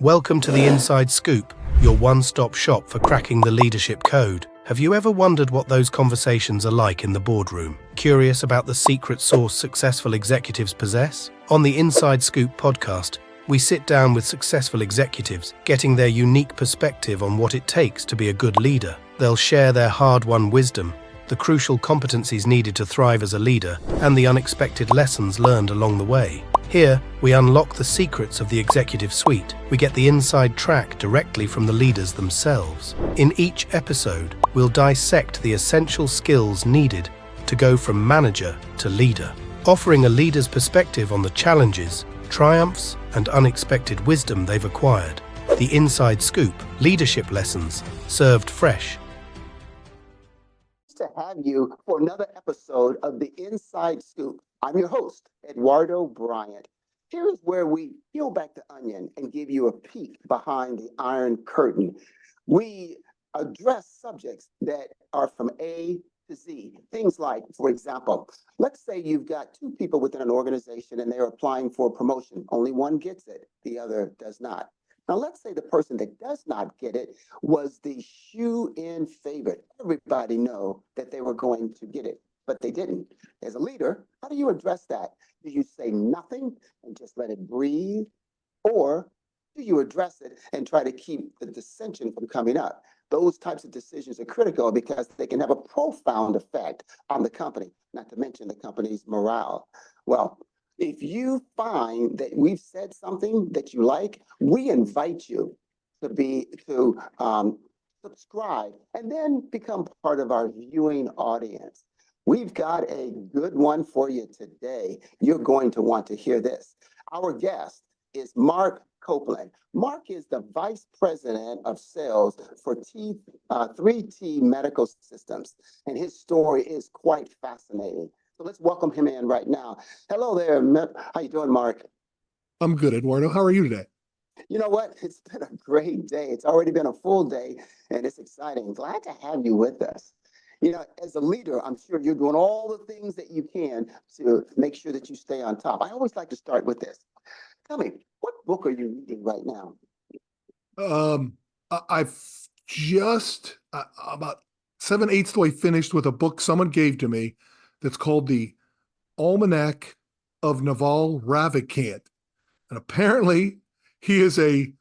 Welcome to the Inside Scoop, your one-stop shop for cracking the leadership code. Have you ever wondered what those conversations are like in the boardroom? Curious about the secret sauce successful executives possess? On the Inside Scoop podcast, we sit down with successful executives, getting their unique perspective on what it takes to be a good leader. They'll share their hard-won wisdom, the crucial competencies needed to thrive as a leader, and the unexpected lessons learned along the way. Here, we unlock the secrets of the executive suite. We get the inside track directly from the leaders themselves. In each episode, we'll dissect the essential skills needed to go from manager to leader, offering a leader's perspective on the challenges, triumphs, and unexpected wisdom they've acquired. The Inside Scoop, leadership lessons, served fresh. To have you for another episode of the Inside Scoop. I'm your host, Eduardo Bryant. Here is where we peel back the onion and give you a peek behind the Iron Curtain. We address subjects that are from A to Z. Things like, for example, let's say you've got two people within an organization and they're applying for a promotion. Only one gets it, the other does not. Now, let's say the person that does not get it was the shoe-in favorite. Everybody know that they were going to get it, but they didn't. As a leader, how do you address that? Do you say nothing and just let it breathe? Or do you address it and try to keep the dissension from coming up? Those types of decisions are critical because they can have a profound effect on the company, not to mention the company's morale. Well, if you find that we've said something that you like, we invite you to subscribe and then become part of our viewing audience. We've got a good one for you today. You're going to want to hear this. Our guest is Mark Copeland. Mark is the Vice President of Sales for 3T Medical Systems, and his story is quite fascinating. So let's welcome him in right now. Hello there. How you doing, Mark? I'm good, Eduardo. How are you today? You know what? It's been a great day. It's already been a full day, and it's exciting. Glad to have you with us. You know, as a leader, I'm sure you're doing all the things that you can to make sure that you stay on top. I always like to start with this. Tell me, what book are you reading right now? I've just about 7/8 the way finished with a book someone gave to me that's called the Almanac of Naval Ravikant. And apparently he is a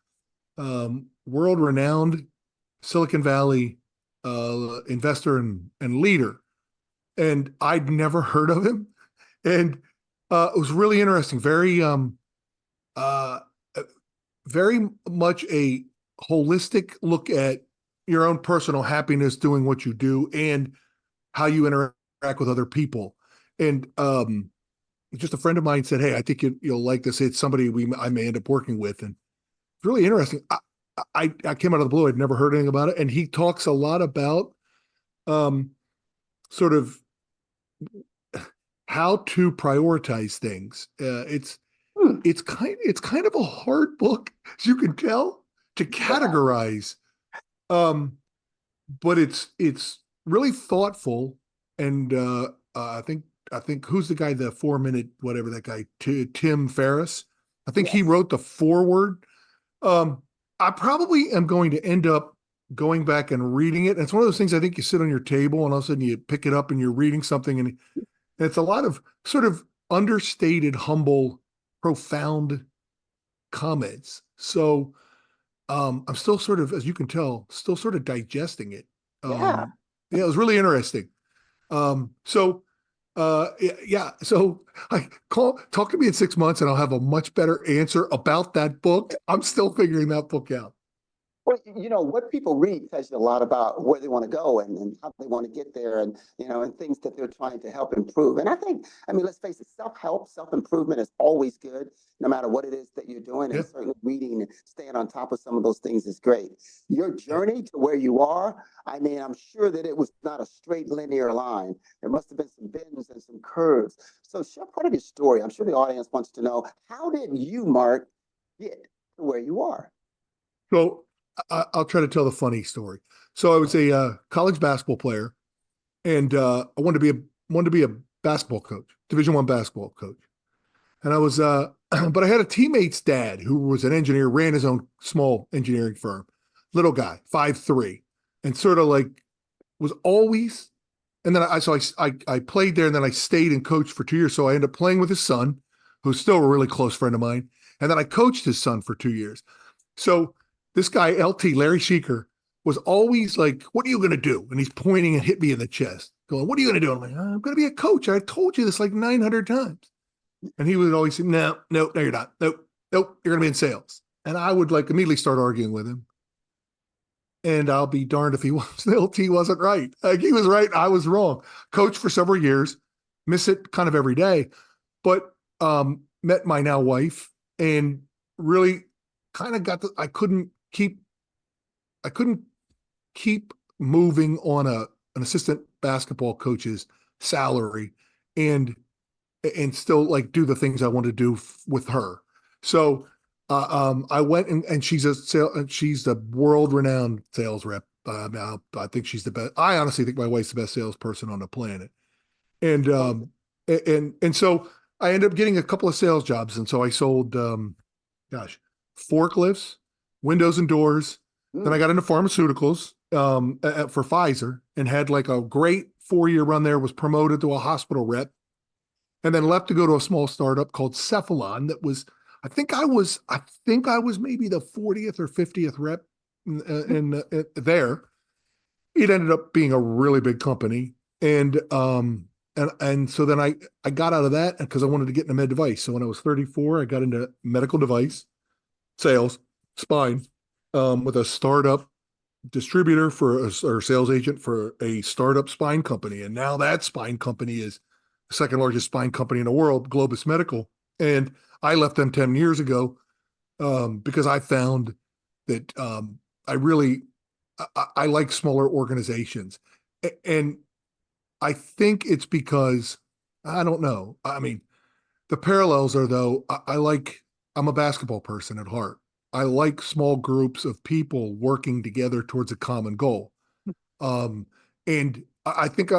world-renowned Silicon Valley investor and leader. And I'd never heard of him. And it was really interesting. Very much a holistic look at your own personal happiness doing what you do and how you interact with other people. And just a friend of mine said, hey, I think you'll like this. It's somebody I may end up working with. And it's really interesting. I came out of the blue. I'd never heard anything about it. And he talks a lot about sort of how to prioritize things. It's kind of a hard book, as you can tell, to categorize. But it's really thoughtful. And I think who's the guy, the 4-minute, whatever that guy, Tim Ferriss. I think he wrote the foreword. I probably am going to end up going back and reading it. And it's one of those things, I think you sit on your table and all of a sudden you pick it up and you're reading something, and it's a lot of sort of understated, humble, profound comments. So I'm still sort of, as you can tell, still sort of digesting it. Yeah, it was really interesting. So talk to me in 6 months and I'll have a much better answer about that book. I'm still figuring that book out. Well, you know, what people read tells you a lot about where they want to go and how they want to get there and, you know, and things that they're trying to help improve. And I mean, let's face it, self-help, self-improvement is always good, no matter what it is that you're doing. And certainly reading and staying on top of some of those things is great. Your journey to where you are, I mean, I'm sure that it was not a straight linear line. There must have been some bends and some curves. So share part of your story. I'm sure the audience wants to know, how did you, Mark, get to where you are? So I'll try to tell the funny story. So I was a college basketball player, and I wanted to be a basketball coach, Division I basketball coach. And I was, but I had a teammate's dad who was an engineer, ran his own small engineering firm, little guy, 5'3", and sort of like was always, and then I played there, and then I stayed and coached for 2 years. So I ended up playing with his son, who's still a really close friend of mine. And then I coached his son for 2 years. So this guy, LT, Larry Sheeker, was always like, what are you going to do? And he's pointing and hit me in the chest, going, what are you going to do? I'm like, I'm going to be a coach. I told you this like 900 times. And he would always say, no, you're not. Nope, you're going to be in sales. And I would like immediately start arguing with him. And I'll be darned if LT wasn't right. Like he was right. I was wrong. Coached for several years, miss it kind of every day, but met my now wife and really kind of I couldn't keep moving on an assistant basketball coach's salary and still like do the things I want to do with her. So I went and she's the world-renowned sales rep. I think she's the best. I honestly think my wife's the best salesperson on the planet. And so I ended up getting a couple of sales jobs. And so I sold, forklifts, windows and doors. Then I got into pharmaceuticals for Pfizer and had like a great 4-year run there, was promoted to a hospital rep, and then left to go to a small startup called Cephalon that was, I think I was maybe the 40th or 50th rep in there. It ended up being a really big company. And so then I got out of that because I wanted to get into med device. So when I was 34, I got into medical device sales, spine, with a startup distributor or sales agent for a startup spine company. And now that spine company is the second largest spine company in the world, Globus Medical. And I left them 10 years ago because I found that I like smaller organizations. And I think it's because, I don't know. I mean, the parallels are though, I'm a basketball person at heart. I like small groups of people working together towards a common goal. And I think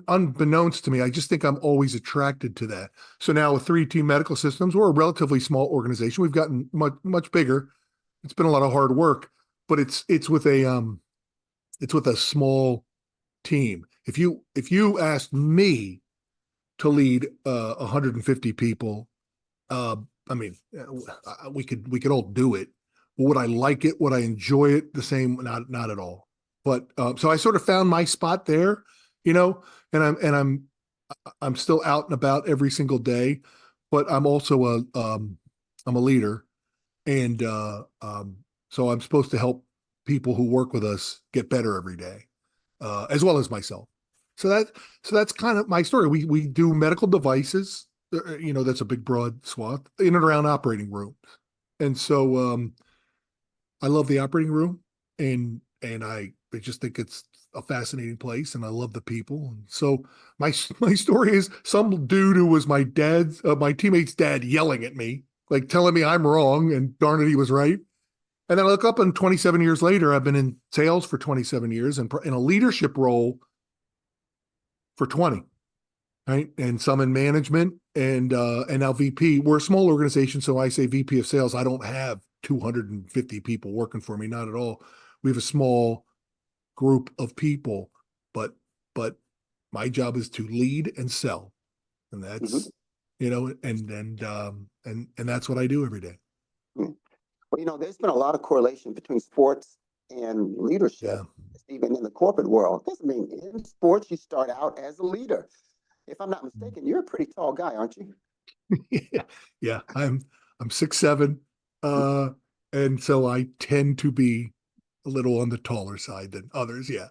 unbeknownst to me, I just think I'm always attracted to that. So now with 3T Medical Systems, we're a relatively small organization. We've gotten much bigger. It's been a lot of hard work, but it's with a small team. If you asked me to lead 150 people, I mean, we could all do it. Would I like it? Would I enjoy it the same? Not at all. But so I sort of found my spot there, and I'm still out and about every single day, but I'm also I'm a leader, and so I'm supposed to help people who work with us get better every day, as well as myself. So that's kind of my story. We do medical devices. That's a big broad swath in and around operating rooms. And so I love the operating room, and I just think it's a fascinating place, and I love the people. And so my story is some dude who was my teammate's dad yelling at me, like telling me I'm wrong, and darn it, he was right. And then I look up, and 27 years later, I've been in sales for 27 years and in a leadership role for 20. Right. And some in management and now VP. We're a small organization. So I say VP of sales. I don't have 250 people working for me. Not at all. We have a small group of people, but my job is to lead and sell. And that's, and that's what I do every day. Well, there's been a lot of correlation between sports and leadership, even in the corporate world. Doesn't mean in sports you start out as a leader. If I'm not mistaken, you're a pretty tall guy, aren't you? Yeah. I'm 6'7", and so I tend to be a little on the taller side than others. Yeah.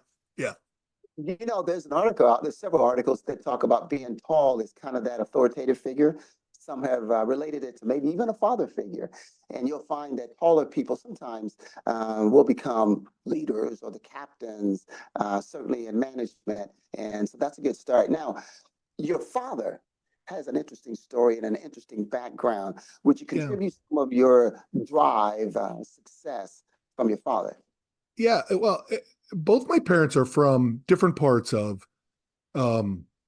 There's an article out. There's several articles that talk about being tall as kind of that authoritative figure. Some have related it to maybe even a father figure. And you'll find that taller people sometimes will become leaders or the captains, certainly in management. And so that's a good start. Now, your father has an interesting story and an interesting background. Would you contribute some of your drive, success from your father? Yeah, well, both my parents are from different parts of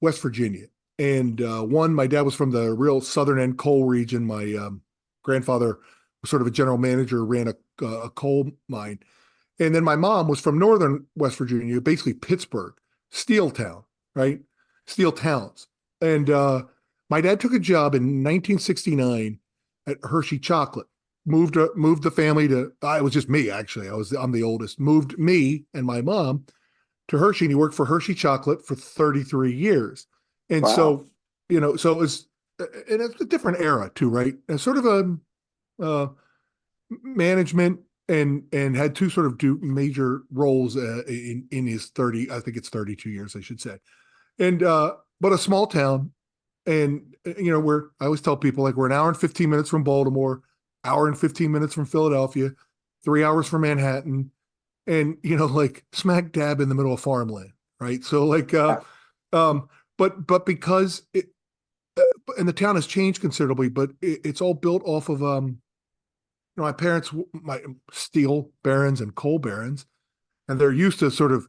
West Virginia. And my dad was from the real southern end coal region. My grandfather was sort of a general manager, ran a coal mine. And then my mom was from northern West Virginia, basically Pittsburgh, steel town, right? Steel towns. And my dad took a job in 1969 at Hershey Chocolate. Moved the family to. It was just me actually. I'm the oldest. Moved me and my mom to Hershey, and he worked for Hershey Chocolate for 33 years. And Wow. so, so it was, and it's a different era too, right? And sort of a management and had two sort of major roles in his 30, I think it's 32 years, I should say. And but a small town, and where I always tell people, like, we're an hour and 15 minutes from Baltimore, hour and 15 minutes from Philadelphia, 3 hours from Manhattan, and like smack dab in the middle of farmland, right? So like but because it and the town has changed considerably, but it's all built off of my parents, my steel barons and coal barons, and they're used to sort of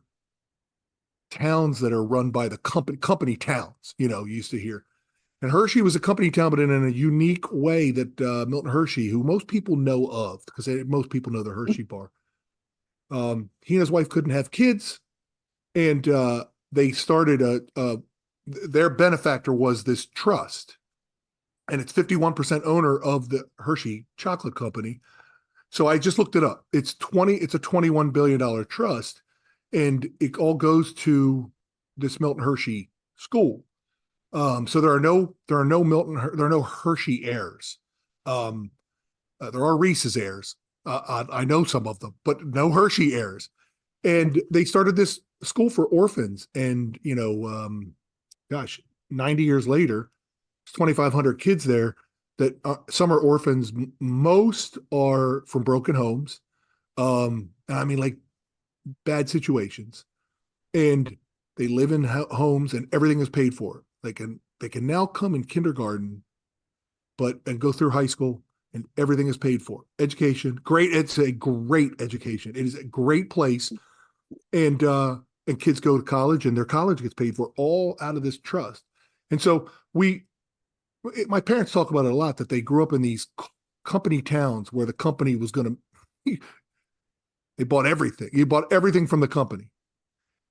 towns that are run by the company towns, you used to hear. And Hershey was a company town, but in a unique way that Milton Hershey, who most people know of, because most people know the Hershey bar, he and his wife couldn't have kids, and they started their benefactor was this trust, and it's 51% owner of the Hershey Chocolate Company. So I just looked it up. It's a $21 billion trust, and it all goes to this Milton Hershey school. So there are no Hershey heirs. There are Reese's heirs. I know some of them, but no Hershey heirs. And they started this school for orphans, and 90 years later, 2,500 kids there that some are orphans. Most are from broken homes. I mean, like, bad situations, and they live in homes, and everything is paid for. They can now come in kindergarten, and go through high school, and everything is paid for. Education, great. It's a great education. It is a great place, and kids go to college, and their college gets paid for, all out of this trust. And so my parents talk about it a lot, that they grew up in these company towns where the company was going to, they bought everything. You bought everything from the company.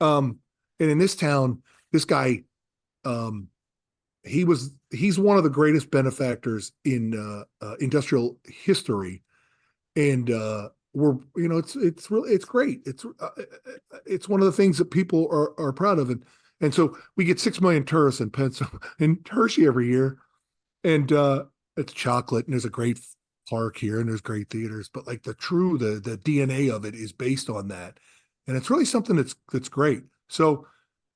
And in this town, this guy, he's one of the greatest benefactors in industrial history. And it's great. It's one of the things that people are proud of. And so we get 6 million tourists in Hershey every year. And it's chocolate, and there's a great park here, and there's great theaters, but like the DNA of it is based on that. And it's really something that's great. So,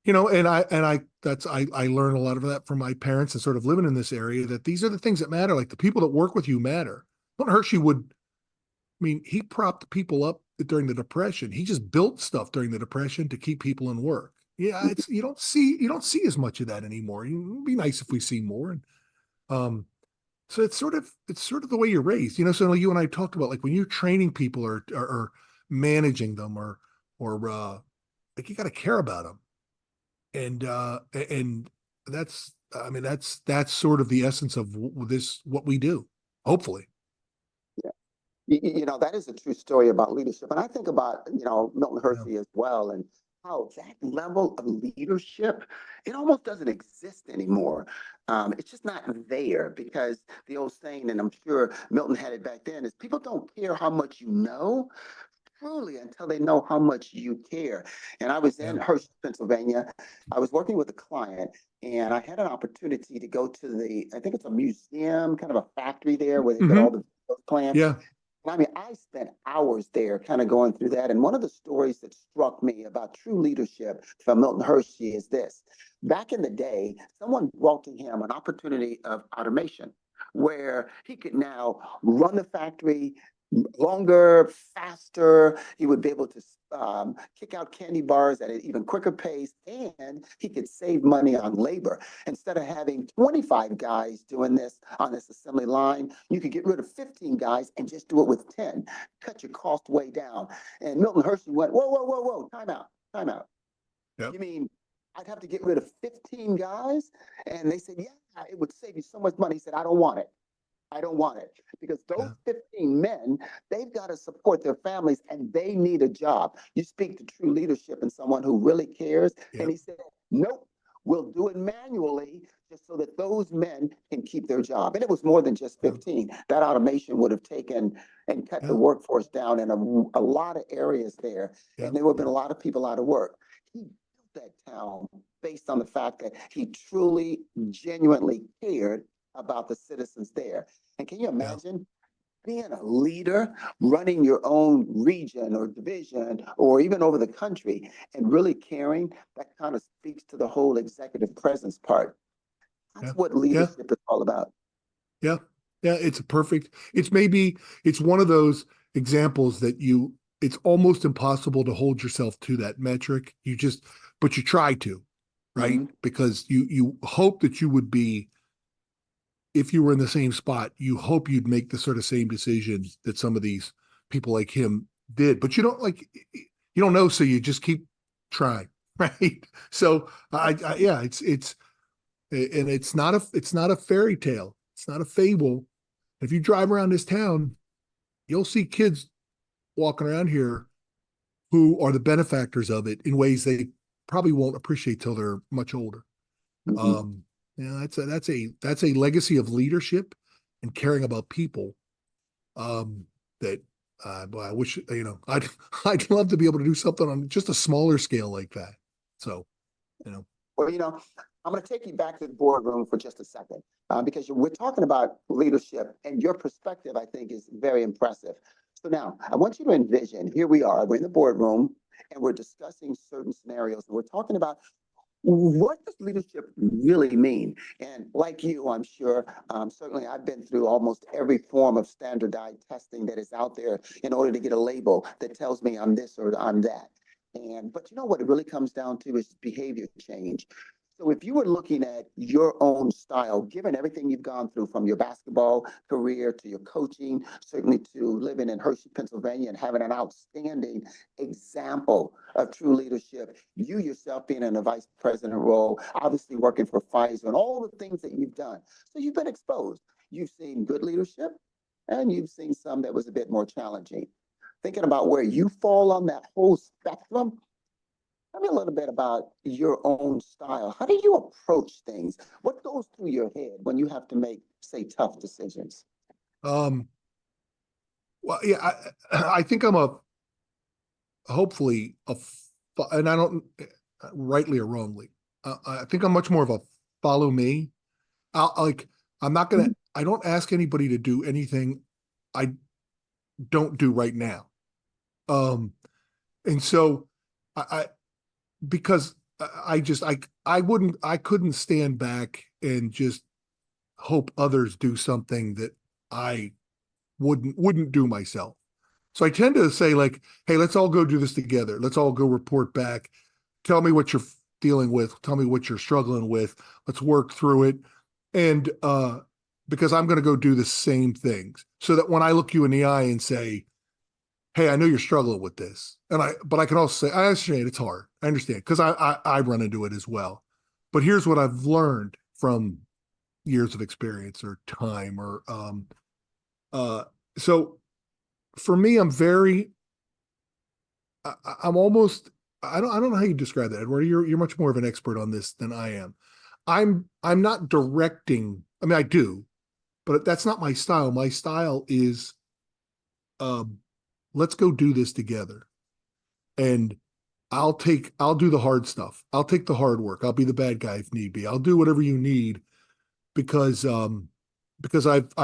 and I learn a lot of that from my parents and sort of living in this area, that these are the things that matter. Like, the people that work with you matter. Milton Hershey he propped people up during the Depression. He just built stuff during the Depression to keep people in work. Yeah, you don't see as much of that anymore. It'd be nice if we see more. And so it's sort of the way you're raised, So you and I talked about, like, when you're training people or managing them, or like, you got to care about them, and that's sort of the essence of what we do. Hopefully, That is a true story about leadership. And I think about, Milton yeah. Hershey as well, and how that level of leadership, it almost doesn't exist anymore. It's just not there, because the old saying, and I'm sure Milton had it back then, is people don't care how much you know, truly, until they know how much you care. And I was Yeah. in Hershey, Pennsylvania. I was working with a client, and I had an opportunity to go to I think it's a museum, kind of a factory there, where they've got all the plants. Yeah. I mean, I spent hours there kind of going through that. And one of the stories that struck me about true leadership from Milton Hershey is this. Back in the day, someone brought to him an opportunity of automation, where he could now run the factory longer, faster. He would be able to kick out candy bars at an even quicker pace, and he could save money on labor. Instead of having 25 guys doing this on this assembly line, you could get rid of 15 guys and just do it with 10, cut your cost way down. And Milton Hershey went, whoa, whoa, whoa, whoa, time out, time out. Yep. You mean I'd have to get rid of 15 guys. And they said, yeah, it would save you so much money. He said, I don't want it. I don't want it because those Yeah. 15 men, they've got to support their families and they need a job. You speak to true leadership and someone who really cares. Yeah. And he said, nope, we'll do it manually just so that those men can keep their job. And it was more than just 15. That automation would have taken and cut the workforce down in a lot of areas there. Yeah. And there would have been a lot of people out of work. He built that town based on the fact that he truly, genuinely cared about the citizens there. And can you imagine being a leader, running your own region or division, or even over the country, and really caring? That kind of speaks to the whole executive presence part. That's what leadership is all about. Yeah. Yeah. It's one of those examples that it's almost impossible to hold yourself to that metric. But you try to, right? Mm-hmm. Because you hope that you would be, if you were in the same spot, you hope you'd make the sort of same decisions that some of these people like him did, but you don't know. So you just keep trying. Right. So it's not a fairy tale. It's not a fable. If you drive around this town, you'll see kids walking around here who are the benefactors of it in ways they probably won't appreciate till they're much older. Mm-hmm. That's a legacy of leadership and caring about people. That I wish, I'd love to be able to do something on just a smaller scale like that. So, Well, I'm going to take you back to the boardroom for just a second, because we're talking about leadership and your perspective, I think, is very impressive. So now I want you to envision, here we are, we're in the boardroom and we're discussing certain scenarios. And we're talking about what does leadership really mean? And like you, I'm sure, certainly I've been through almost every form of standardized testing that is out there in order to get a label that tells me I'm this or I'm that. But what it really comes down to is behavior change. So if you were looking at your own style, given everything you've gone through from your basketball career to your coaching, certainly to living in Hershey, Pennsylvania, and having an outstanding example of true leadership, you yourself being in a vice president role, obviously working for Pfizer and all the things that you've done. So you've been exposed. You've seen good leadership and you've seen some that was a bit more challenging. Thinking about where you fall on that whole spectrum, tell me a little bit about your own style. How do you approach things? What goes through your head when you have to make, say, tough decisions? well, yeah, I think I'm hopefully and I don't, rightly or wrongly, I think I'm much more of a follow me. I'm not gonna. I don't ask anybody to do anything I don't do right now. And so because I couldn't stand back and just hope others do something that I wouldn't do myself. So I tend to say, like, hey, let's all go do this together. Let's all go report back. Tell me what you're dealing with. Tell me what you're struggling with. Let's work through it. And because I'm going to go do the same things, so that when I look you in the eye and say, hey, I know you're struggling with this. But I can also say, I understand it's hard. I understand, because I run into it as well. But here's what I've learned from years of experience or time so for me, I'm almost, I don't know how you describe that, Edward. You're much more of an expert on this than I am. I'm not directing. I mean, I do, but that's not my style. My style is, let's go do this together. And I'll do the hard stuff. I'll take the hard work. I'll be the bad guy if need be. I'll do whatever you need because I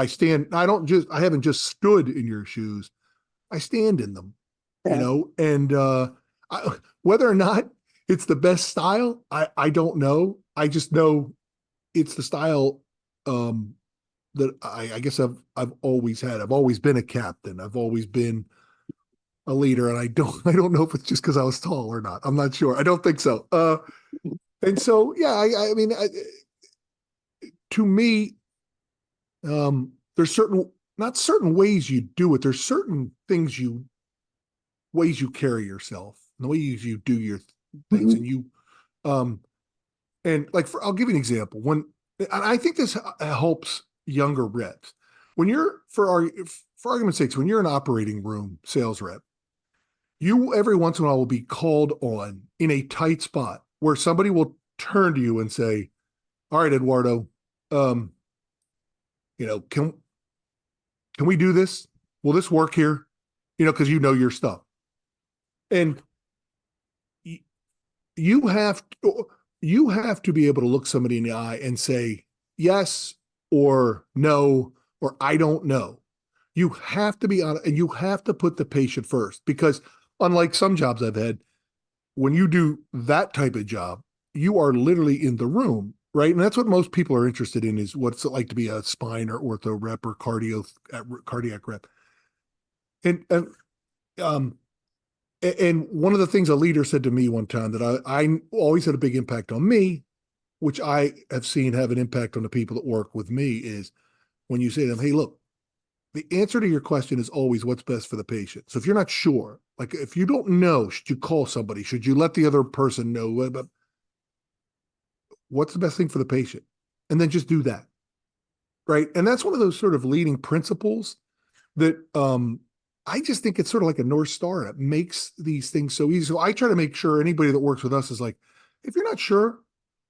haven't just stood in your shoes. I stand in them, and whether or not it's the best style, I don't know. I just know it's the style that I guess I've always had. I've always been a captain. I've always been a leader, and I don't know if it's just because I was tall or not. I'm not sure. I don't think so. And so, yeah, I mean, to me, there's not certain ways you do it. There's certain ways you carry yourself, and the way you do your things, and And like, I'll give you an example. And I think this helps younger reps. When you're, for argument's sake, when you're an operating room sales rep, you every once in a while will be called on in a tight spot where somebody will turn to you and say, all right, Eduardo, can we do this? Will this work here? Because you know your stuff. And you have to be able to look somebody in the eye and say yes or no or I don't know. You have to be on, and you have to put the patient first, because unlike some jobs I've had, when you do that type of job, you are literally in the room, right? And that's what most people are interested in, is what's it like to be a spine or ortho rep or cardiac rep. And one of the things a leader said to me one time that I always had a big impact on me, which I have seen have an impact on the people that work with me, is when you say to them, hey, look, the answer to your question is always what's best for the patient. So if you're not sure, like if you don't know, should you call somebody? Should you let the other person know? What's the best thing for the patient? And then just do that. Right. And that's one of those sort of leading principles that I just think it's sort of like a North Star. It makes these things so easy. So I try to make sure anybody that works with us is like, if you're not sure,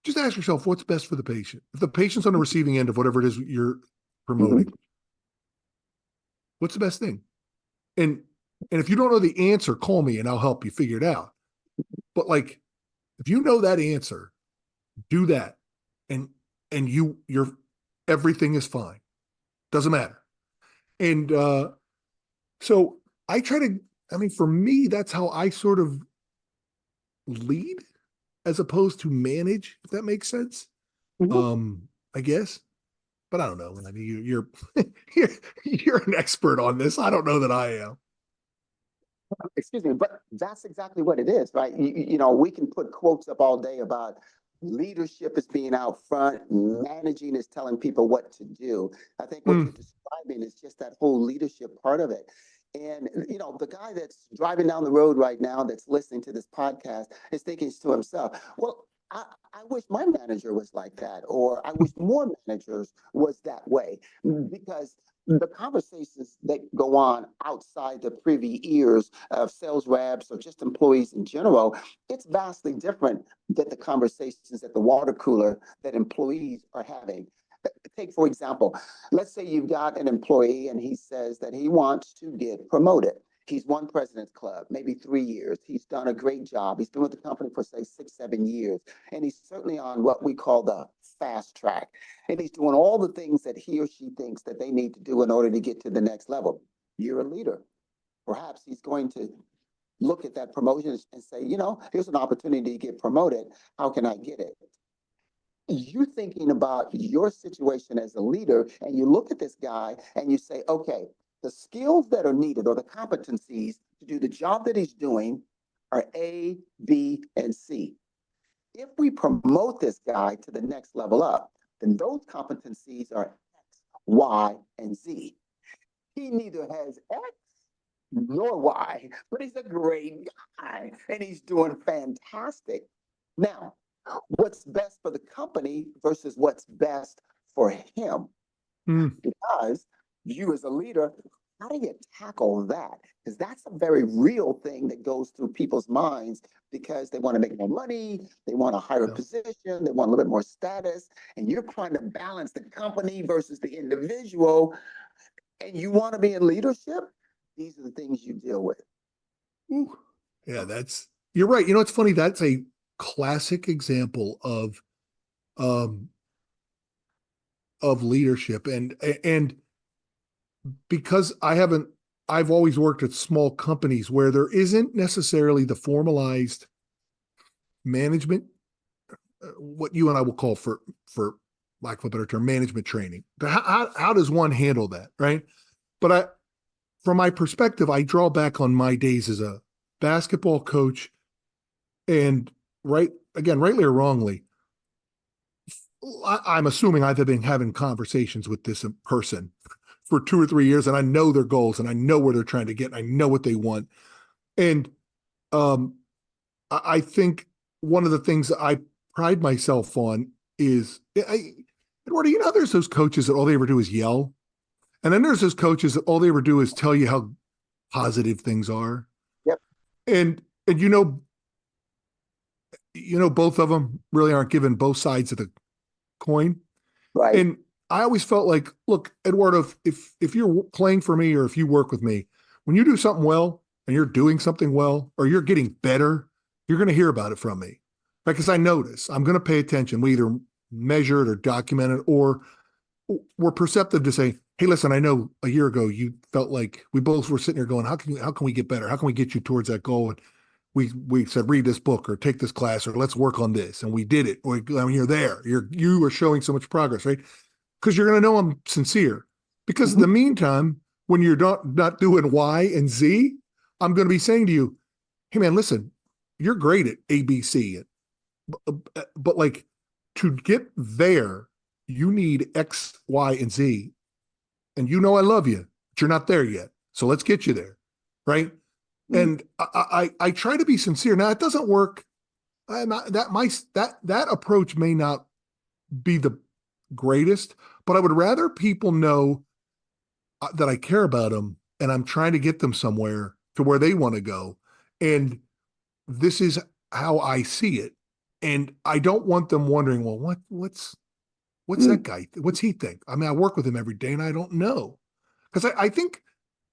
just ask yourself what's best for the patient. If the patient's on the receiving end of whatever it is you're promoting, what's the best thing? And if you don't know the answer, call me and I'll help you figure it out. But like, if you know that answer, do that. And you're everything is fine. Doesn't matter. And so I try to, for me, that's how I sort of lead as opposed to manage, if that makes sense. I guess. But I don't know. You're you're an expert on this. I don't know that I am. Excuse me, but that's exactly what it is, right? We can put quotes up all day about leadership is being out front, managing is telling people what to do. I think what you're describing is just that whole leadership part of it. And, the guy that's driving down the road right now that's listening to this podcast is thinking to himself, well, I wish my manager was like that, or I wish more managers was that way, because the conversations that go on outside the privy ears of sales reps or just employees in general, it's vastly different than the conversations at the water cooler that employees are having. Take, for example, let's say you've got an employee and he says that he wants to get promoted. He's won President's Club, maybe 3 years. He's done a great job. He's been with the company for, say, 6, 7 years. And he's certainly on what we call the fast track. And he's doing all the things that he or she thinks that they need to do in order to get to the next level. You're a leader. Perhaps he's going to look at that promotion and say, here's an opportunity to get promoted. How can I get it? You thinking about your situation as a leader, and you look at this guy and you say, okay, the skills that are needed or the competencies to do the job that he's doing are A, B, and C. If we promote this guy to the next level up, then those competencies are X, Y, and Z. He neither has X nor Y, but he's a great guy and he's doing fantastic. Now, what's best for the company versus what's best for him? Because you as a leader, how do you tackle that? Because that's a very real thing that goes through people's minds, because they want to make more money, they want a higher position, they want a little bit more status, and you're trying to balance the company versus the individual, and you want to be in leadership. These are the things you deal with. Ooh. Yeah, you're right. It's funny. That's a classic example of leadership. And because I've always worked at small companies where there isn't necessarily the formalized management, what you and I will call, for lack of a better term, management training. How does one handle that? Right. But from my perspective, I draw back on my days as a basketball coach, and rightly or wrongly, I'm assuming I've been having conversations with this person for 2 or 3 years, and I know their goals, and I know where they're trying to get, and I know what they want. And I think one of the things that I pride myself on is, Eduardo, you know, there's those coaches that all they ever do is yell. And then there's those coaches that all they ever do is tell you how positive things are. Yep. And both of them really aren't given both sides of the coin. Right. And I always felt like, look, Eduardo, if you're playing for me or if you work with me, when you do something well and you're doing something well or you're getting better, you're going to hear about it from me. Because I notice, I'm going to pay attention. We either measure it or document it, or we're perceptive to say, hey, listen, I know a year ago you felt like we both were sitting here going, how can we get better? How can we get you towards that goal? And we said, read this book or take this class or let's work on this. And we did it. You're there. You are showing so much progress, right? Because you're going to know I'm sincere. Because in the meantime, when you're not doing Y and Z, I'm going to be saying to you, hey, man, listen, you're great at A, B, C. But like, to get there, you need X, Y, and Z. And you know I love you, but you're not there yet. So let's get you there, right? And I try to be sincere. Now it doesn't work. That approach may not be the greatest, but I would rather people know that I care about them and I'm trying to get them somewhere to where they want to go. And this is how I see it. And I don't want them wondering, well, what's that guy? What's he think? I mean, I work with him every day and I don't know. Because I think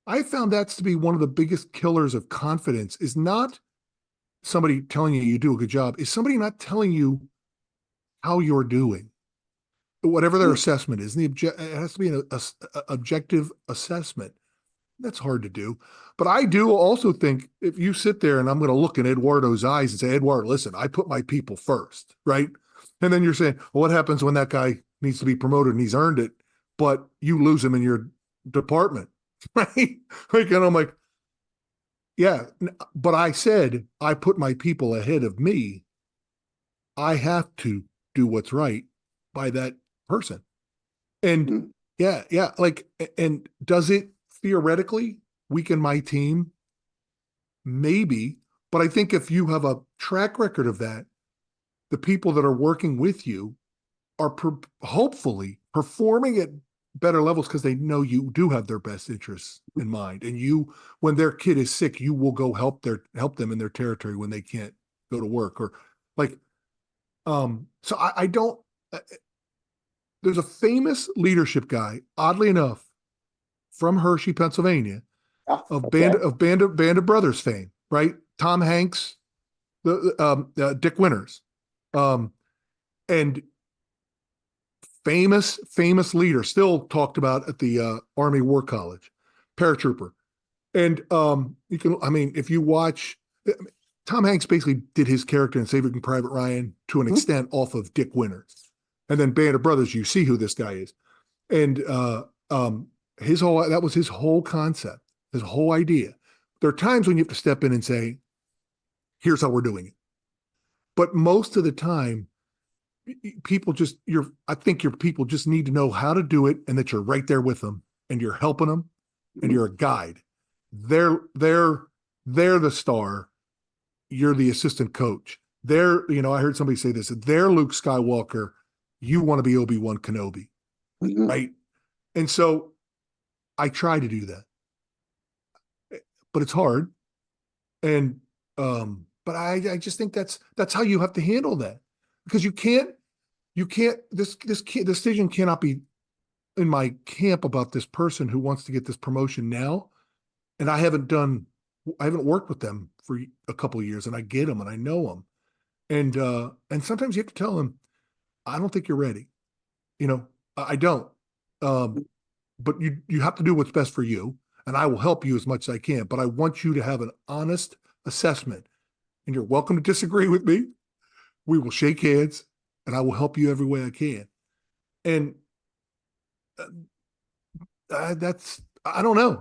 I found that to be one of the biggest killers of confidence is not somebody telling you do a good job, is somebody not telling you how you're doing, whatever their assessment is. And it has to be an objective assessment. That's hard to do. But I do also think if you sit there and I'm going to look in Eduardo's eyes and say, Eduardo, listen, I put my people first, right? And then you're saying, well, what happens when that guy needs to be promoted and he's earned it, but you lose him in your department, right? Like, and I'm like, yeah, but I said, I put my people ahead of me. I have to do what's right by that person. And yeah, like, and does it theoretically weaken my team? Maybe, but I think if you have a track record of that, the people that are working with you are hopefully performing at better levels because they know you do have their best interests in mind. And you, when their kid is sick, you will go help them in their territory when they can't go to work or like, so I don't, there's a famous leadership guy, oddly enough, from Hershey, Pennsylvania, of Band of Brothers fame, right? Tom Hanks, Dick Winters, and famous leader, still talked about at the Army War College, paratrooper. And you can, I mean, if you watch, Tom Hanks basically did his character in Saving Private Ryan to an extent off of Dick Winters. And then Band of Brothers, you see who this guy is. And that was his whole concept, his whole idea. There are times when you have to step in and say, here's how we're doing it. But most of the time, I think your people just need to know how to do it and that you're right there with them and you're helping them and you're a guide. They're the star. You're the assistant coach. I heard somebody say this, they're Luke Skywalker. You want to be Obi-Wan Kenobi, right? And so I try to do that, but it's hard. And, but I just think that's how you have to handle that, because this decision cannot be in my camp about this person who wants to get this promotion now. And I haven't worked with them for a couple of years, and I get them and I know them. And sometimes you have to tell them, I don't think you're ready. I don't. But you have to do what's best for you, and I will help you as much as I can. But I want you to have an honest assessment, and you're welcome to disagree with me. We will shake hands, and I will help you every way I can. And I don't know.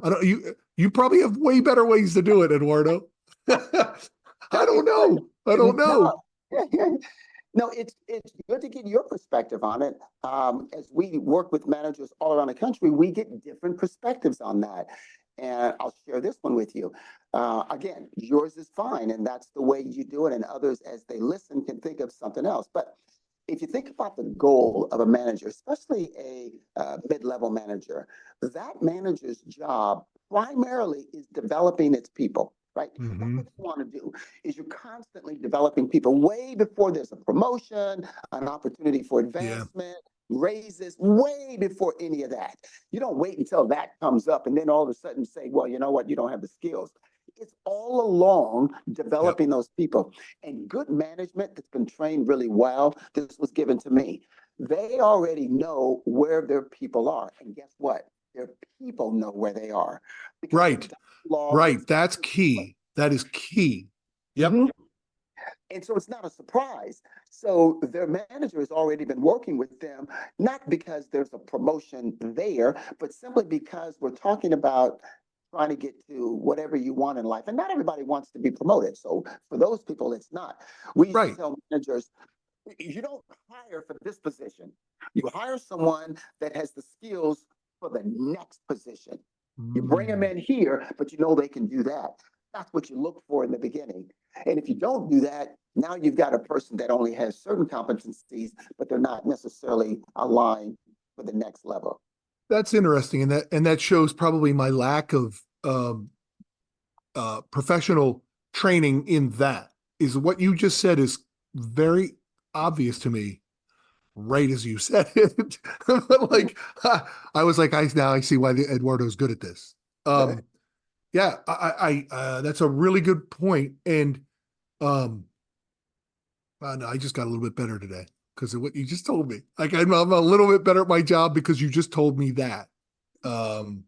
You probably have way better ways to do it, Eduardo. I don't know. No, it's good to get your perspective on it. As we work with managers all around the country, we get different perspectives on that. And I'll share this one with you. Again, yours is fine, and that's the way you do it. And others, as they listen, can think of something else. But if you think about the goal of a manager, especially a mid-level manager, that manager's job primarily is developing its people, right? That's Hmm. what you want to do, is you're constantly developing people way before there's a promotion, an opportunity for Yeah. advancement, raises, way before any of that. You don't wait until that comes up and then all of a sudden say, well, you know what, you don't have the skills. It's all along Yep. developing those people. And good management that's been trained really well, this was given to me. They already know where their people are. And guess what? Their people know where they are because the Right. dialogue Right. is That's key. That is key. Yep. Mhm. And so it's not a surprise. So their manager has already been working with them, not because there's a promotion there, but simply because we're talking about trying to get to whatever you want in life. And not everybody wants to be promoted. So for those people, it's not. We used to Right. tell managers, you don't hire for this position. You hire someone that has the skills for the next position. You bring them Mm. in here, but you know they can do that. That's what you look for in the beginning. And if you don't do that, now you've got a person that only has certain competencies, but they're not necessarily aligned for the next level. That's interesting, and that shows probably my lack of professional training in that. Is what you just said is very obvious to me, right as you said it. Like I was like, now I see why the Eduardo's good at this. Yeah, I that's a really good point, and um, no, I just got a little bit better today because of what you just told me. Like I'm a little bit better at my job because you just told me that. Um,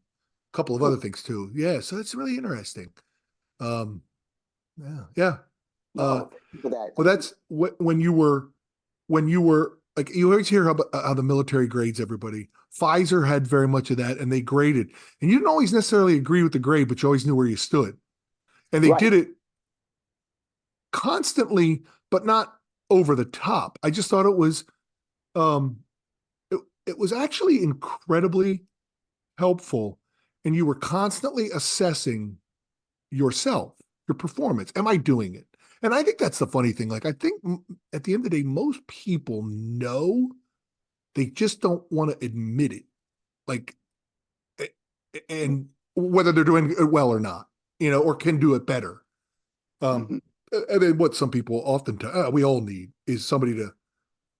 a couple of other Cool. things too. Yeah, so that's really interesting. Um, yeah, yeah. Uh, No, thank you for that. well, that's what when you were like you always hear how the military grades everybody. Pfizer had very much of that, and they graded, and you didn't always necessarily agree with the grade, but you always knew where you stood, and they Right. did it constantly, but not over the top. I just thought it was um, it was actually incredibly helpful, and you were constantly assessing yourself, your performance. Am I doing it? And I think that's the funny thing. Like, I think at the end of the day, most people know, they just don't want to admit it. Like, and whether they're doing it well or not, or can do it better. Um, Mhm. and then what some people often we all need is somebody to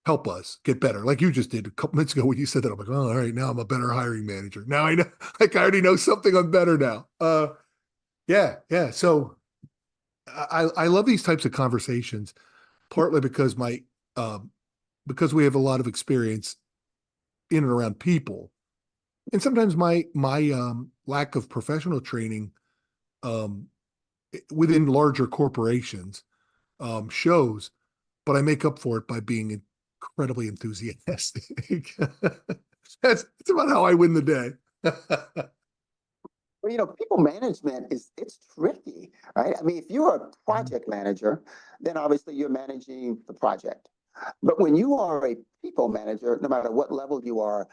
help us get better. Like you just did a couple minutes ago when you said that. I'm like, oh, all right, now I'm a better hiring manager. Now I know, like I already know something. I'm better now. Yeah, yeah. So I love these types of conversations, partly because we have a lot of experience in and around people, and sometimes my lack of professional training um, within larger corporations shows, but I make up for it by being incredibly enthusiastic. That's about how I win the day. Well, people management it's tricky, right? I mean, if you're a project manager, then obviously you're managing the project. But when you are a people manager, no matter what level you are,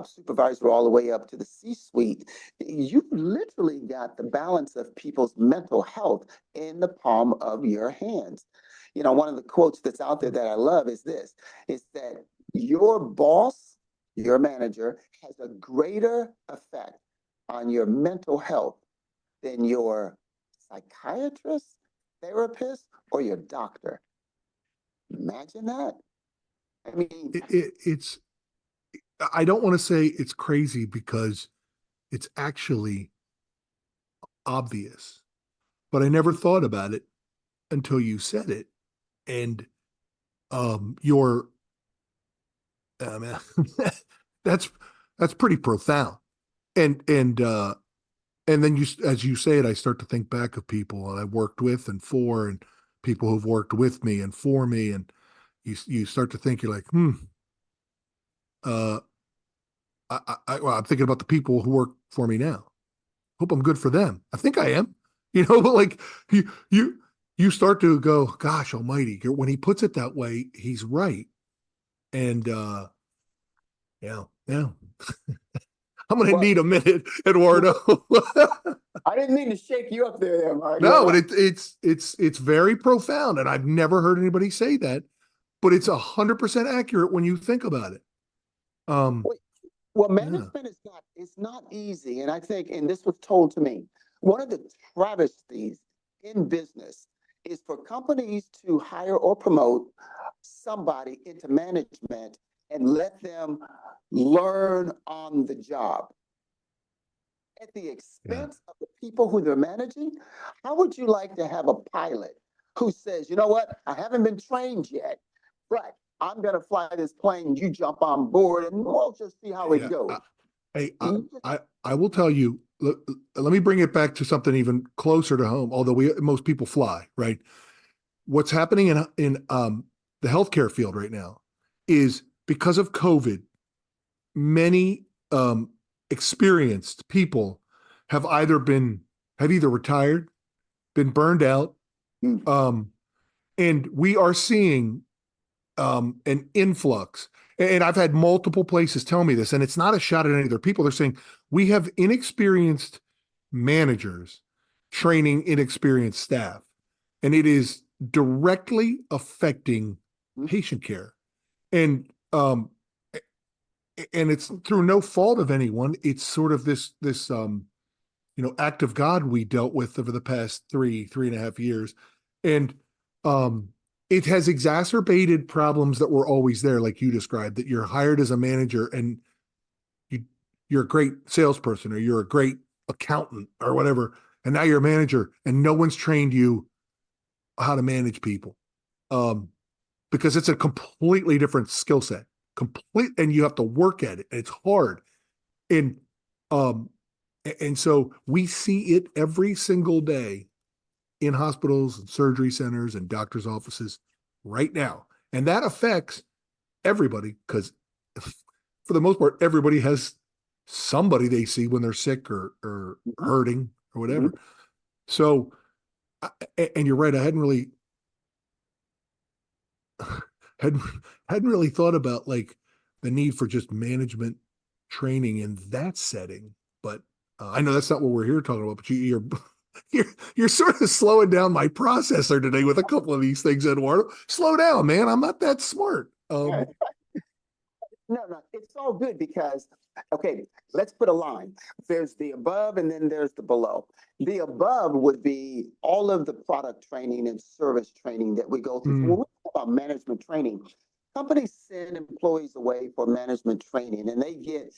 supervisor all the way up to the C-suite, you literally got the balance of people's mental health in the palm of your hands. One of the quotes that's out there that I love is this, is that your boss, your manager, has a greater effect on your mental health than your psychiatrist, therapist, or your doctor. Imagine that. I mean, It's I don't want to say it's crazy because it's actually obvious, but I never thought about it until you said it. And your man, that's that's pretty profound. And then as you say it, I start to think back of people I worked with and for, and people who've worked with me and for me, and you start to think, you're like, uh, well, I'm thinking about the people who work for me now. Hope I'm good for them. I think I am, but like you you you start to go, gosh almighty, when he puts it that way, he's right. And yeah, yeah. I'm going to Well, need a minute, Eduardo. I didn't mean to shake you up there, Mark. No, but it's very profound, and I've never heard anybody say that, but it's 100% accurate when you think about it. Well, well, Yeah, management is not, it's not easy. And I think, and this was told to me, one of the travesties in business is for companies to hire or promote somebody into management and let them learn on the job at the yeah, expense of the people who they're managing. How would you like to have a pilot who says, you know what, I haven't been trained yet, but I'm going to fly this plane, you jump on board, and we'll just see how it yeah. goes. Hey, You just, I will tell you. Let me bring it back to something even closer to home. Although most people fly, right? What's happening in the healthcare field right now is because of COVID, many experienced people have either retired, been burned out, mm, um, and we are seeing an influx. And I've had multiple places tell me this, and it's not a shot at any other people. They're saying we have inexperienced managers training inexperienced staff, and it is directly affecting mm, patient care. And and it's through no fault of anyone. It's sort of this act of God we dealt with over the past 3.5 years. And it has exacerbated problems that were always there, like you described, that you're hired as a manager and you're a great salesperson or you're a great accountant or whatever, and now you're a manager and no one's trained you how to manage people. Because it's a completely different skill set, and you have to work at it. And it's hard. And um, and so we see it every single day in hospitals and surgery centers and doctors' offices right now. And that affects everybody because, for the most part, everybody has somebody they see when they're sick or mhm, hurting or mhm. whatever. So, and you're right, I hadn't hadn't really thought about like the need for just management training in that setting. But I know that's not what we're here talking about. But you're sort of slowing down my processor today with a couple of these things, Eduardo. Slow down, man. I'm not that smart. No, no, it's all good because, okay, let's put a line. There's the above and then there's the below. The above would be all of the product training and service training that we go through. So when Mm, we talk about management training, companies send employees away for management training and they get,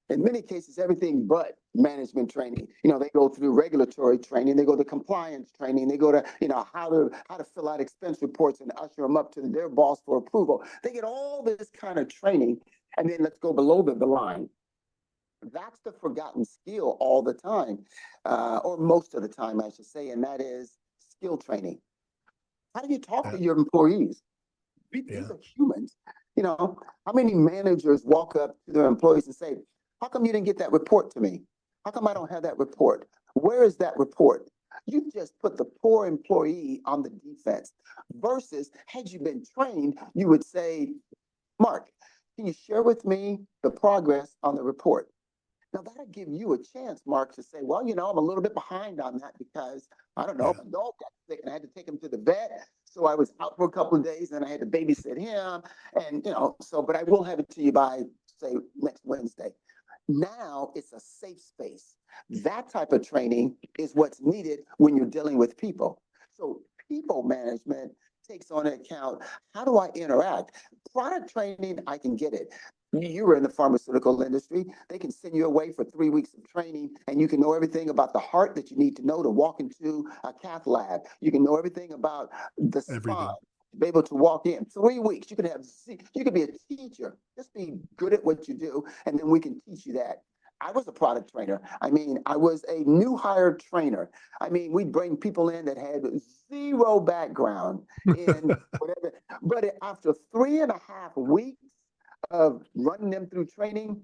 in many cases, everything but management training. They go through regulatory training, they go to compliance training, they go to, how to fill out expense reports and usher them up to their boss for approval. They get all this kind of training, and then let's go below the line. That's the forgotten skill all the time, or most of the time, I should say, and that is skill training. How do you talk yeah, to your employees? These yeah. are humans. How many managers walk up to their employees and say, how come you didn't get that report to me? How come I don't have that report? Where is that report? You just put the poor employee on the defense versus had you been trained, you would say, Mark, can you share with me the progress on the report? Now that'll give you a chance, Mark, to say, well, I'm a little bit behind on that because I don't know, Yeah. my dog got sick and I had to take him to the vet. So I was out for a couple of days and I had to babysit him. And, but I will have it to you by, say, next Wednesday. Now it's a safe space. That type of training is what's needed when you're dealing with people. So people management takes on account, how do I interact? Product training, I can get it. You were in the pharmaceutical industry. They can send you away for 3 weeks of training and you can know everything about the heart that you need to know to walk into a cath lab. You can know everything about the spine, Everything. to be able to walk in 3 weeks. You could be a teacher, just be good at what you do, and then we can teach you that. I was a product trainer. I mean, I was a new hire trainer. I mean, we'd bring people in that had zero background in whatever. But after 3.5 weeks of running them through training,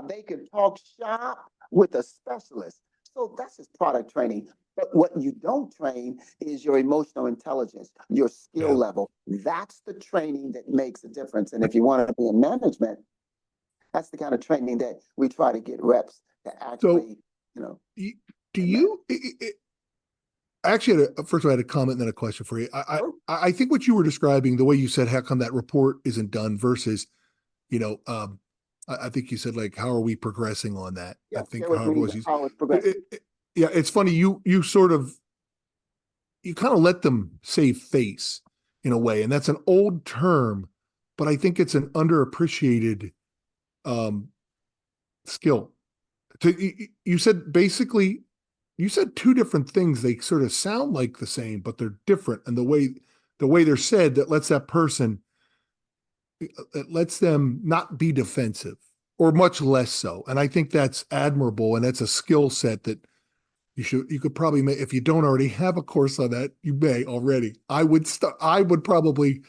they could talk shop with a specialist. So that's just product training. But what you don't train is your emotional intelligence, your skill Yeah. level. That's the training that makes a difference. And if you want to be in management, That's the kind of training that we try to get reps to So actually, you know, do amen. you, I actually first of all, I had a comment and then a question for you. Sure. I think what you were describing, the way you said, how come that report isn't done versus, I think you said like, how are we progressing on that? I Yeah, think share with however it me was you, how it's progressing. yeah, it's funny. You kind of let them save face in a way. And that's an old term, but I think it's an underappreciated um, skill. You said basically, you said two different things. They sort of sound like the same, but they're different. And the way they're said, that lets that person, it lets them not be defensive or much less so. And I think that's admirable. And that's a skill set that you could probably make, if you don't already have a course on that, you may already. I would probably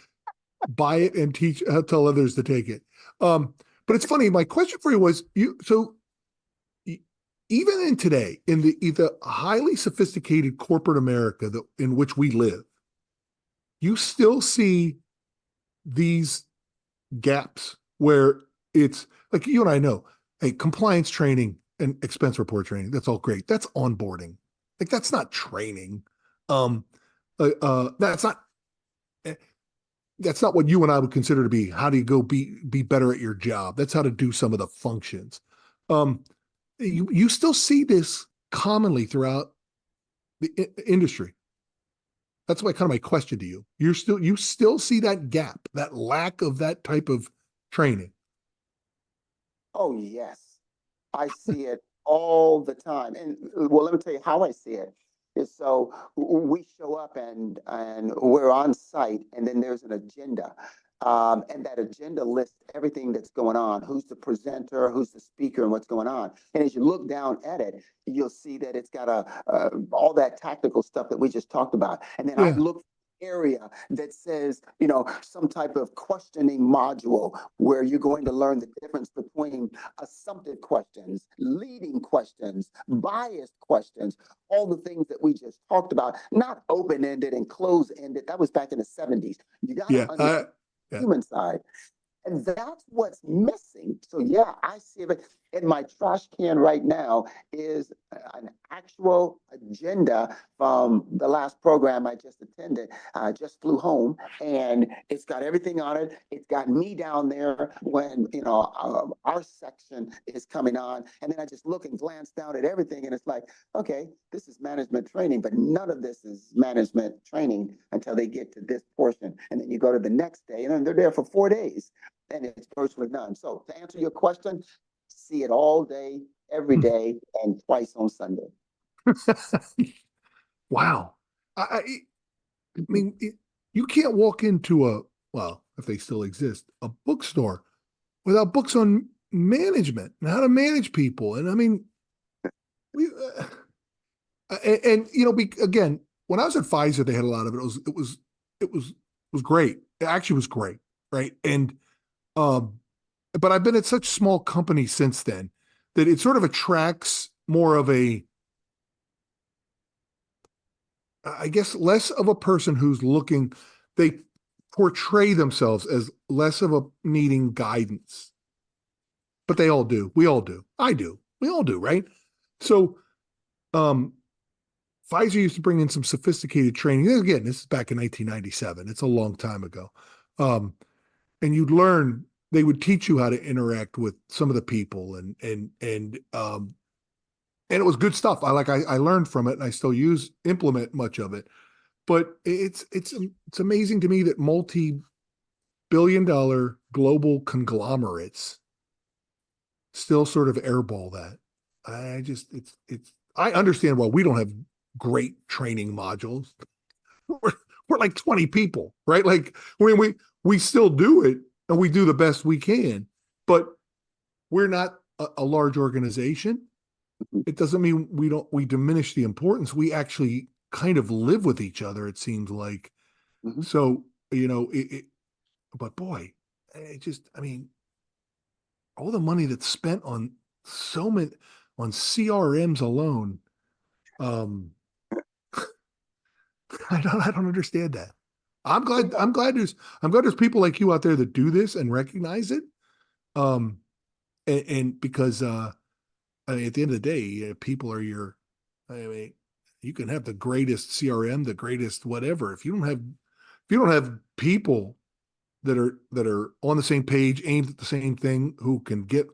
buy it and tell others to take it. But it's funny. My question for you was even in today, in the highly sophisticated corporate America in which we live, you still see these gaps where it's like you and I know, hey, compliance training and expense report training, that's all great. That's onboarding. Like that's not training. Um, that's not what you and I would consider to be how do you go be better at your job. That's how to do some of the functions. Um, you still see this commonly throughout the industry. That's my question to you. You still see that gap, that lack of that type of training. Oh, yes. I see it all the time. And well, let me tell you how I see it. Is so we show up and we're on site, and then there's an agenda. And that agenda lists everything that's going on, who's the presenter, who's the speaker, and what's going on. And as you look down at it, you'll see that it's got all that tactical stuff that we just talked about. And then I Yeah. look area that says, some type of questioning module where you're going to learn the difference between assumptive questions, leading questions, biased questions, all the things that we just talked about, not open-ended and closed-ended. That was back in the 70s. You got to Yeah. understand the Yeah. human side. And that's what's missing. So yeah, I see it in my trash can right now is an actual agenda from the last program I just attended. I just flew home and it's got everything on it. It's got me down there when, our section is coming on. And then I just look and glance down at everything and it's like, okay, this is management training, but none of this is management training until they get to this portion. And then you go to the next day and then they're there for 4 days. And it's virtually none. So to answer your question, see it all day, every day, and twice on Sunday. Wow. I mean, you can't walk into if they still exist, a bookstore without books on management and how to manage people. And I mean, again, when I was at Pfizer, they had a lot of it. It was great. It actually was great, right? And but I've been at such small companies since then that it sort of attracts more of I guess, less of a person who's looking, they portray themselves as less of a needing guidance, but they all do. We all do. I do. We all do, right? So, Pfizer used to bring in some sophisticated training. Again, this is back in 1997. It's a long time ago. And you'd learn, they would teach you how to interact with some of the people and it was good stuff. I learned from it and I still implement much of it. But it's amazing to me that multi-billion-dollar global conglomerates still sort of airball that. I understand why we don't have great training modules. We're like 20 people, right? Like we still do it and we do the best we can, but we're not a large organization. It doesn't mean we diminish the importance. We actually kind of live with each other, it seems like. Mhm. So, but boy, I mean, all the money that's spent on on CRMs alone, I don't understand that. I'm glad there's people like you out there that do this and recognize it. And because I mean, at the end of the day, people are I mean, you can have the greatest CRM, the greatest whatever. If you don't have people that are on the same page, aimed at the same thing, who can get,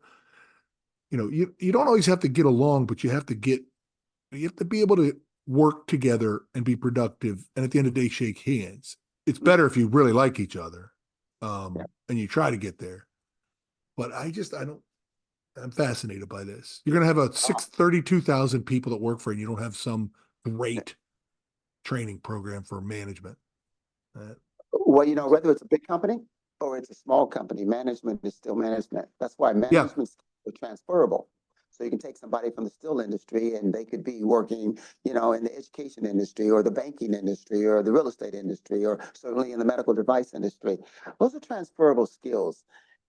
you don't always have to get along, but you have to be able to work together and be productive. And at the end of the day, shake hands. It's better if you really like each other, and you try to get there. But I'm fascinated by this. You're going to have 32,000 people that work for you. And you don't have some great training program for management. Well, whether it's a big company or it's a small company, management is still management. That's why management is transferable. So you can take somebody from the steel industry and they could be working, in the education industry or the banking industry or the real estate industry or certainly in the medical device industry. Those are transferable skills.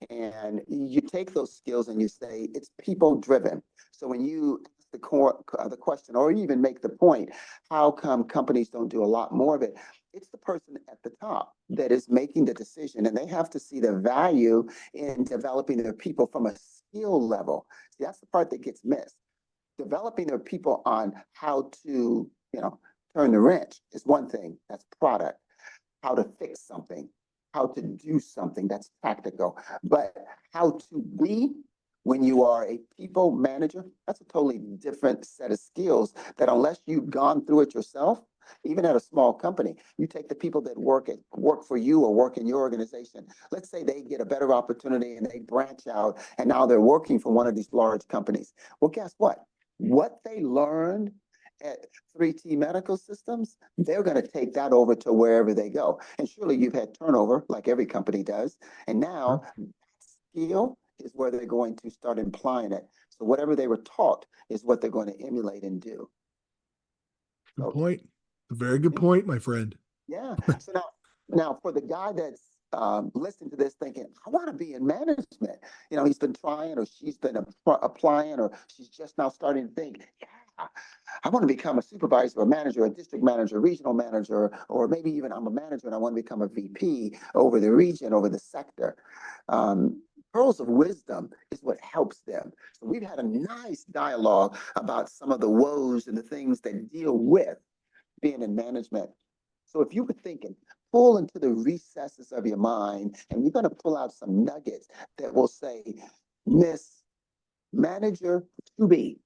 And you take those skills and you say it's people driven. So when you ask the question or even make the point, how come companies don't do a lot more of it? It's the person at the top that is making the decision, and they have to see the value in developing their people from a skill level. See, that's the part that gets missed. Developing their people on how to, turn the wrench is one thing. That's product. How to fix something, how to do something, that's tactical. But how to be when you are a people manager, that's a totally different set of skills that unless you've gone through it yourself, even at a small company, you take the people that work for you or work in your organization. Let's say they get a better opportunity and they branch out and now they're working for one of these large companies. Well, guess what? What they learned at 3T Medical Systems, they're going to take that over to wherever they go. And surely you've had turnover like every company does. And now that skill is where they're going to start implying it. So whatever they were taught is what they're going to emulate and do. Good point. A very good point, my friend. Yeah. So now for the guy that's listening to this thinking, I want to be in management. He's been trying or she's been applying or she's just now starting to think, yeah, I want to become a supervisor, a manager, a district manager, regional manager, or maybe even I'm a manager and I want to become a VP over the region, over the sector. Pearls of wisdom is what helps them. So we've had a nice dialogue about some of the woes and the things that deal with being in management. So if you were thinking, pull into the recesses of your mind, and you're going to pull out some nuggets that will say, Miss Manager to be,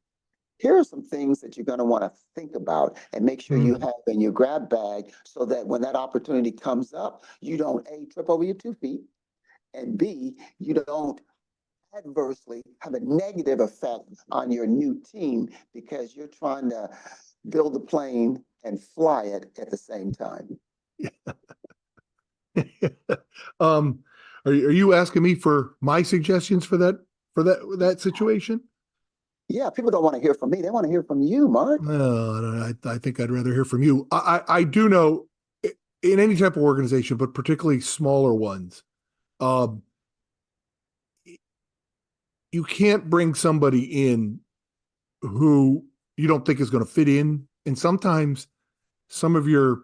here are some things that you're going to want to think about and make sure you have in your grab bag so that when that opportunity comes up, you don't A, trip over your 2 feet, and B, you don't adversely have a negative effect on your new team because you're trying to build the plane and fly it at the same time. Are you asking me for my suggestions for that situation? Yeah, people don't want to hear from me. They want to hear from you, Mark. No, I think I'd rather hear from you. I do know in any type of organization, but particularly smaller ones, you can't bring somebody in who you don't think is going to fit in. And sometimes some of your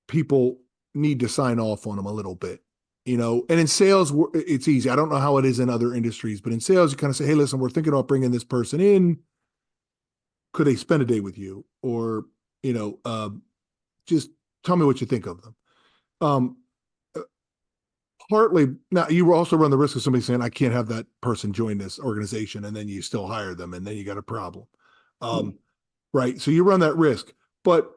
people need to sign off on them a little bit, and in sales, it's easy. I don't know how it is in other industries, but in sales, you kind of say, hey, listen, we're thinking about bringing this person in. Could they spend a day with you? Or, just tell me what you think of them. Partly now you also run the risk of somebody saying, I can't have that person join this organization. And then you still hire them. And then you got a problem. Right. So you run that risk, but,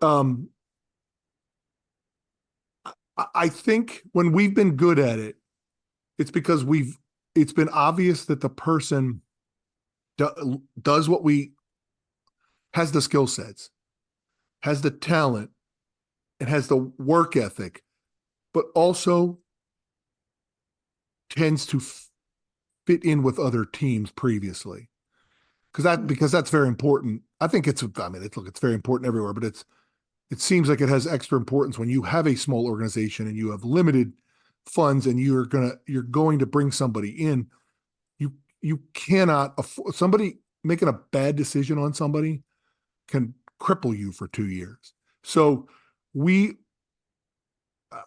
I think when we've been good at it, it's because it's been obvious that the person does has the skill sets, has the talent, and has the work ethic, but also tends to fit in with other teams previously. Because that's very important. I think it's very important everywhere, but it seems like it has extra importance when you have a small organization and you have limited funds and you're going to bring somebody in. You cannot afford somebody making a bad decision on somebody can cripple you for 2 years. So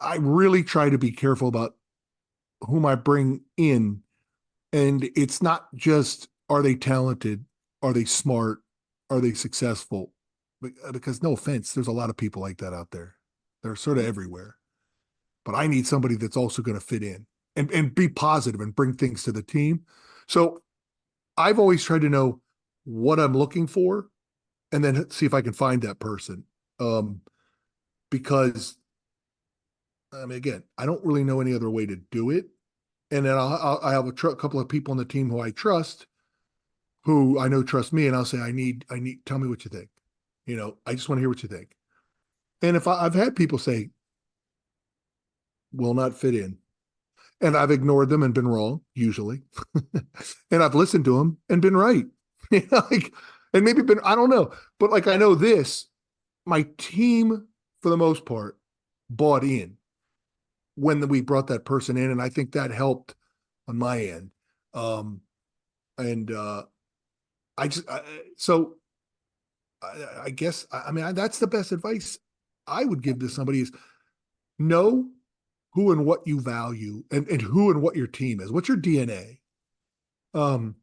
I really try to be careful about whom I bring in And it's not just, are they talented? Are they smart? Are they successful? Because no offense, there's a lot of people like that out there. They're sort of everywhere. But I need somebody that's also going to fit in and be positive and bring things to the team. So I've always tried to know what I'm looking for and then see if I can find that person. Because I mean, again, I don't really know any other way to do it. And then I have a couple of people on the team who I trust, who I know trust me, and I'll say, tell me what you think. I just want to hear what you think. And if I've had people say, will not fit in, and I've ignored them and been wrong, usually, and I've listened to them and been right, and maybe been, I don't know, but like I know this, my team for the most part bought in when we brought that person in, and I think that helped on my end. I guess, I mean, that's the best advice I would give to somebody is know who and what you value and who and what your team is. What's your DNA? And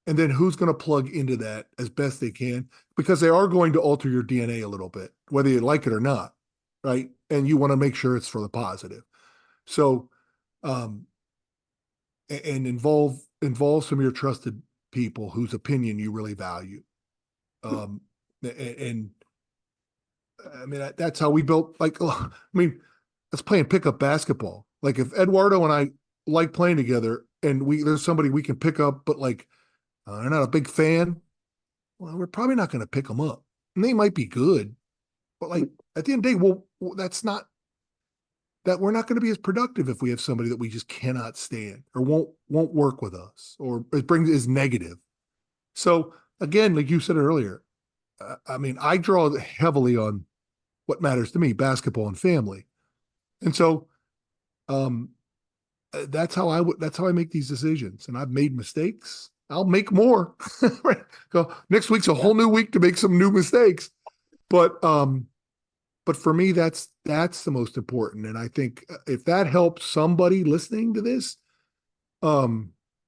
then who's going to plug into that as best they can, because they are going to alter your DNA a little bit, whether you like it or not, right? And you want to make sure it's for the positive. So, and involve some of your trusted people whose opinion you really value. And I mean, that's how we built, like, I mean, let's playing pickup basketball. Like if Eduardo and I like playing together and there's somebody we can pick up, but like, they're not a big fan, well, we're probably not going to pick them up. And they might be good, but like at the end of the day, that's not, that we're not going to be as productive if we have somebody that we just cannot stand or won't work with us, or it is negative. So again, like you said earlier, I mean, I draw heavily on what matters to me, basketball and family. And so that's how I make these decisions. And I've made mistakes. I'll make more. Right? So next week's a whole new week to make some new mistakes. But for me, that's the most important. And I think if that helps somebody listening to this,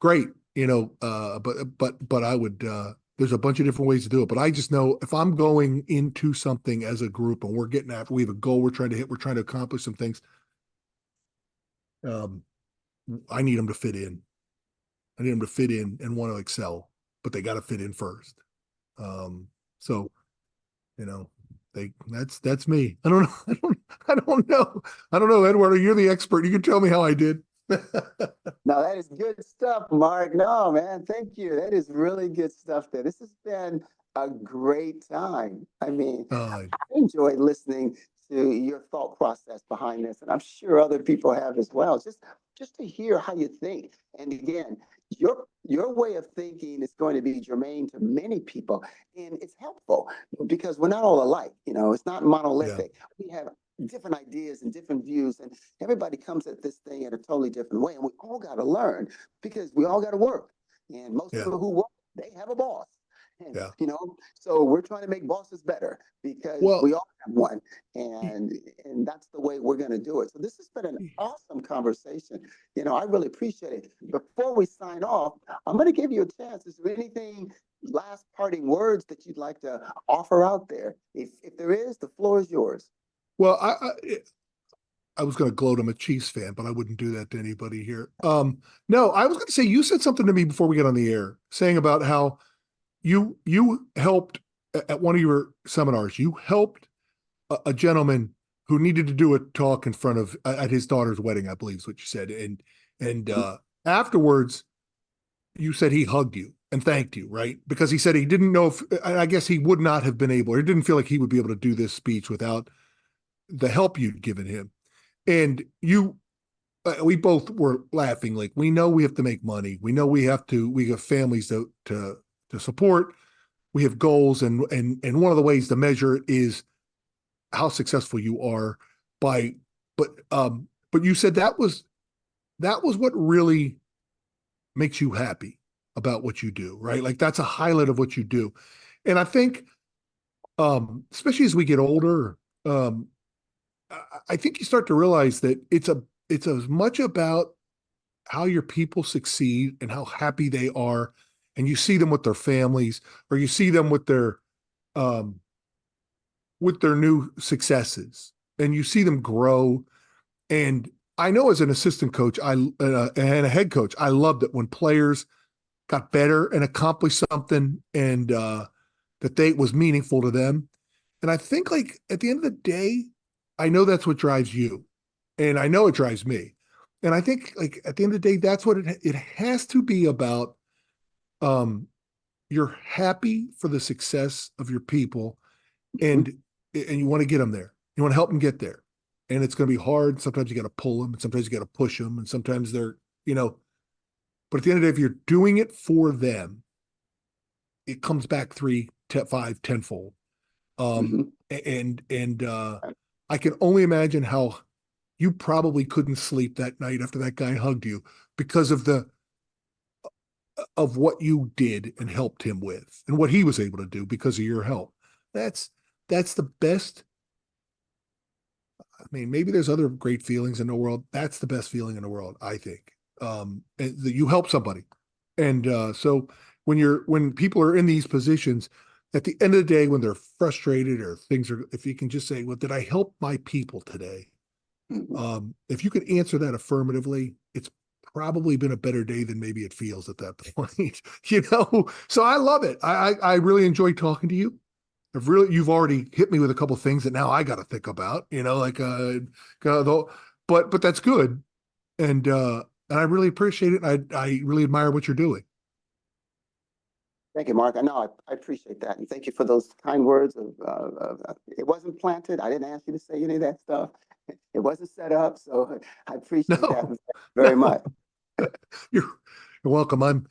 great, but I would, there's a bunch of different ways to do it, but I just know if I'm going into something as a group and we have a goal we're trying to hit, we're trying to accomplish some things. I need them to fit in. I need them to fit in and want to excel, but they got to fit in first. So, that's me. I don't know. I don't know, Eduardo, you're the expert. You can tell me how I did. No, that is good stuff, Mark. No, man, thank you. That is really good stuff there. This has been a great time. I mean, I enjoyed listening to your thought process behind this, and I'm sure other people have as well. Just to hear how you think. And again, your way of thinking is going to be germane to many people, and it's helpful because we're not all alike. It's not monolithic. Yeah. We have different ideas and different views, and everybody comes at this thing in a totally different way, and we all got to learn because we all got to work, and most people who work, they have a boss. And, so we're trying to make bosses better because we all have one, and that's the way we're going to do it. So this has been an awesome conversation. I really appreciate it. Before we sign off, I'm going to give you a chance. Is there anything, last parting words that you'd like to offer out there? If there is, the floor is yours. Well, I was going to gloat I'm a Chiefs fan, but I wouldn't do that to anybody here. No, I was going to say, you said something to me before we get on the air, saying about how you helped at one of your seminars. You helped a gentleman who needed to do a talk in front of at his daughter's wedding, I believe is what you said. And afterwards, you said he hugged you and thanked you, right? Because he said he didn't know if, I guess he would not have been able, or he didn't feel like he would be able to do this speech without the help you'd given him. And we both were laughing. Like, we know we have to make money. We know we have families to support. We have goals. And one of the ways to measure it is how successful you are but you said that was what really makes you happy about what you do, right? Like, that's a highlight of what you do. And I think, especially as we get older, I think you start to realize that it's as much about how your people succeed and how happy they are, and you see them with their families, or you see them with their new successes, and you see them grow. And I know as an assistant coach, and a head coach, I loved it when players got better and accomplished something, and that was meaningful to them. And I think, like, at the end of the day, I know that's what drives you, and I know it drives me. And I think, like, at the end of the day, that's what it has to be about. You're happy for the success of your people, and you want to get them there. You want to help them get there. And it's going to be hard. Sometimes you got to pull them, and sometimes you got to push them, and sometimes they're, but at the end of the day, if you're doing it for them, it comes back 3, 5, 10-fold. And I can only imagine how you probably couldn't sleep that night after that guy hugged you because of what you did and helped him with, and what he was able to do because of your help. That's the best. I mean, maybe there's other great feelings in the world. That's the best feeling in the world, I think. And that you help somebody. And so when people are in these positions, at the end of the day, when they're frustrated or if you can just say, well, did I help my people today? If you could answer that affirmatively, it's probably been a better day than maybe it feels at that point, So I love it. I really enjoy talking to you. You've already hit me with a couple of things that now I got to think about, but that's good. And I really appreciate it. I really admire what you're doing. Thank you, Mark. I appreciate that. And thank you for those kind words it wasn't planted. I didn't ask you to say any of that stuff. It wasn't set up. So I appreciate that very much. You're welcome.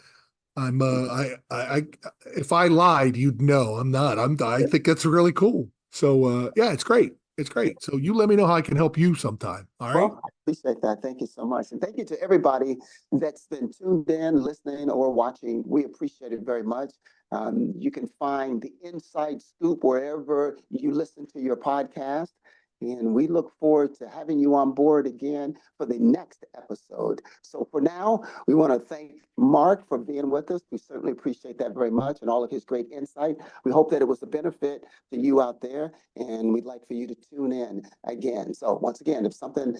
If I lied, you'd know. I'm not. I think that's really cool. So yeah, it's great. It's great. So you let me know how I can help you sometime. All right. Well, I appreciate that. Thank you so much. And thank you to everybody that's been tuned in, listening, or watching. We appreciate it very much. You can find the Inside Scoop wherever you listen to your podcast. And we look forward to having you on board again for the next episode. So for now, we want to thank Mark for being with us. We certainly appreciate that very much and all of his great insight. We hope that it was a benefit to you out there, and we'd like for you to tune in again. So once again, if something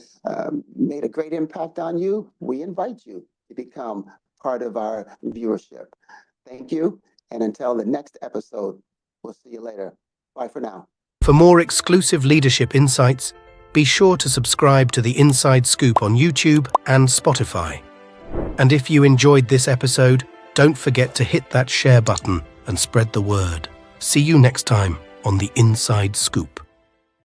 made a great impact on you, we invite you to become part of our viewership. Thank you. And until the next episode, we'll see you later. Bye for now. For more exclusive leadership insights, be sure to subscribe to the Inside Scoop on YouTube and Spotify. And if you enjoyed this episode, don't forget to hit that share button and spread the word. See you next time on the Inside Scoop.